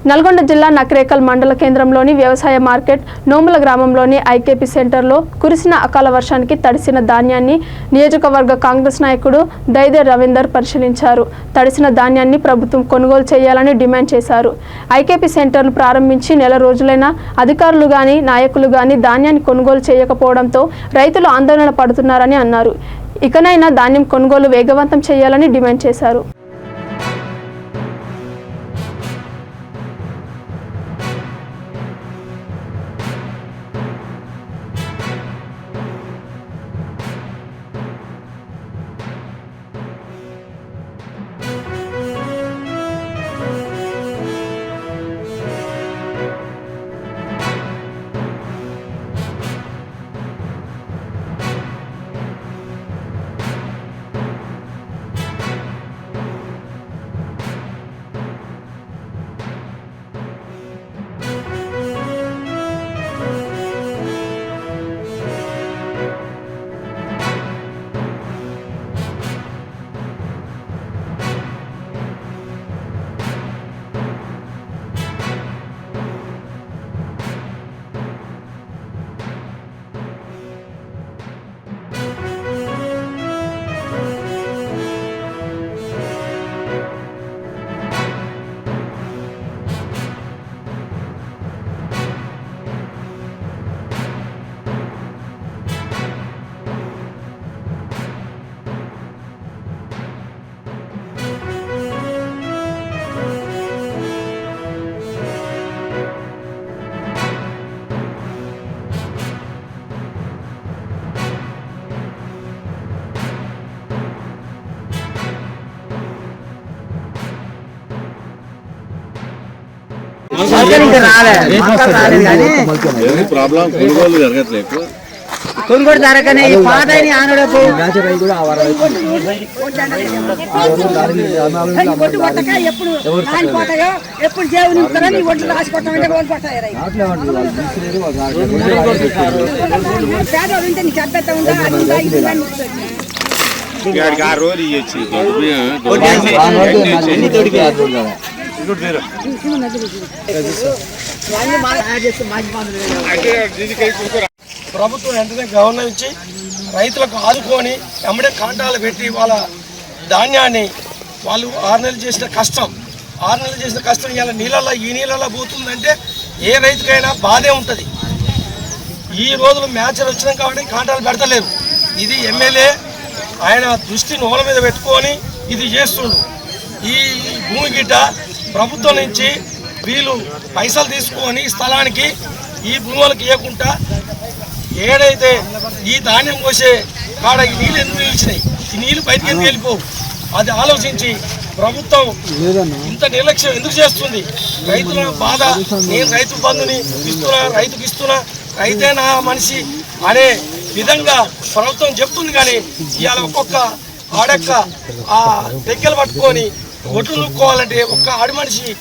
నల్గొండ జిల్లా నకరేకల్ మండల కేంద్రంలోని వ్యవసాయ మార్కెట్ నోముల గ్రామంలోని ఐకేపీ సెంటర్లో కురిసిన అకాల వర్షానికి తడిసిన ధాన్యాన్ని నియోజకవర్గ కాంగ్రెస్ నాయకుడు దైదే రవీందర్ పరిశీలించారు. తడిసిన ధాన్యాన్ని ప్రభుత్వం కొనుగోలు చేయాలని డిమాండ్ చేశారు. ఐకేపీ సెంటర్లు ప్రారంభించి నెల రోజులైనా అధికారులు గాని నాయకులు గాని ధాన్యాన్ని కొనుగోలు చేయకపోవడంతో రైతులు ఆందోళన పడుతున్నారని అన్నారు. ఇకనైనా ధాన్యం కొనుగోలు వేగవంతం చేయాలని డిమాండ్ చేశారు. కొనుగోలు జరగనే పాదని ఆనడపు ఎప్పుడు దేవుని ఒడ్లు రాసి కొట్టమంటే రోజు పట్టాయి పేదవాళ్ళు ఉంటే నీకు అభ్యత ఉందా ప్రభుత్వం వెంటనే గవర్నర్ ఇచ్చి రైతులకు ఆదుకొని ఎమ్మడే కాంటాలు పెట్టి వాళ్ళ ధాన్యాన్ని వాళ్ళు 6 నెలలు చేసిన కష్టం ఇలా నీళ్ళల్లో ఈ నీళ్ళల్లో పోతుందంటే ఏ రైతుకైనా బాధే ఉంటుంది. ఈ రోజులు మ్యాచర్ వచ్చినాం కాబట్టి కాంటాలు పెడతలేరు. ఇది ఎమ్మెల్యే ఆయన దృష్టి నోల మీద పెట్టుకొని ఇది చేస్తుండు. ఈ భూమి గిట్ట ప్రభుత్వం నుంచి వీళ్ళు పైసలు తీసుకొని స్థలానికి ఈ భూములకు ఇవ్వకుండా ఏడైతే ఈ ధాన్యం కోసే కాడ ఈ నీళ్ళు ఎందుకు నిలిచినాయి, ఈ నీళ్ళు బయటికి ఎందుకు వెళ్ళిపోవు, అది ఆలోచించి ప్రభుత్వం ఇంత నిర్లక్ష్యం ఎందుకు చేస్తుంది? రైతుల బాధ, నేను రైతు బంధుని ఇస్తున్నా, రైతుకి ఇస్తున్నా, రైతే నా మనిషి అనే విధంగా ప్రభుత్వం చెప్తుంది. కానీ ఇవాళ ఒక్కొక్క ఆడక్క ఆ తెక్కలు పట్టుకొని ఒడ్లు నూక్కోవాలంటే ఒక్క ఆడి మనిషి